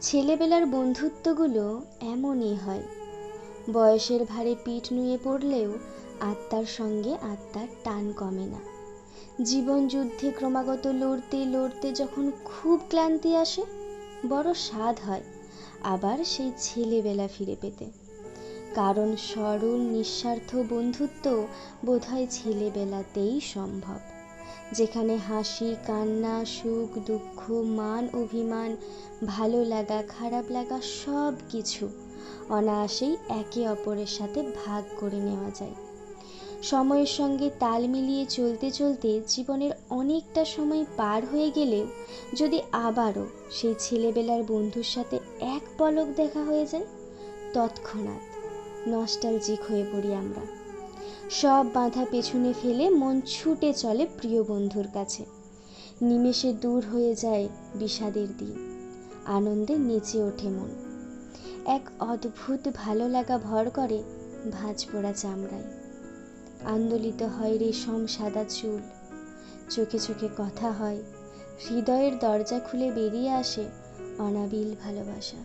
ছেলেবেলার বন্ধুত্বগুলো এমনই হয়। বয়সের ভারে পিঠ নুয়ে পড়লেও আত্মার সঙ্গে আত্মার টান কমে না। জীবন যুদ্ধে ক্রমাগত লড়তে লড়তে যখন খুব ক্লান্তি আসে, বড় স্বাদ হয় আবার সেই ছেলেবেলা ফিরে পেতে। কারণ সরল নিঃস্বার্থ বন্ধুত্ব বোধহয় ছেলেবেলাতেই সম্ভব, যেখানে হাসি কান্না সুখ দুঃখ মান অভিমান ভালো লাগা খারাপ লাগা সব কিছু অনায়াসেই একে অপরের সাথে ভাগ করে নেওয়া যায়। সময়ের সঙ্গে তাল মিলিয়ে চলতে চলতে জীবনের অনেকটা সময় পার হয়ে গেলেও যদি আবারও সেই ছেলেবেলার বন্ধুর সাথে এক পলক দেখা হয়ে যায়, তৎক্ষণাৎ নস্টালজিক হয়ে পড়ি আমরা। সব বাধা পেছনে ফেলে মন ছুটে চলে প্রিয় বন্ধুর কাছে। নিমেষে দূর হয়ে যায় বিষাদের দিন, আনন্দে নেচে ওঠে মন। এক অদ্ভুত ভালো লাগা ভর করে ভাঁজ পোড়া চামড়ায়। আন্দোলিত হয় রেশম সাদা চুল, চোখে চোখে কথা হয়, হৃদয়ের দরজা খুলে বেরিয়ে আসে অনাবিল ভালোবাসা।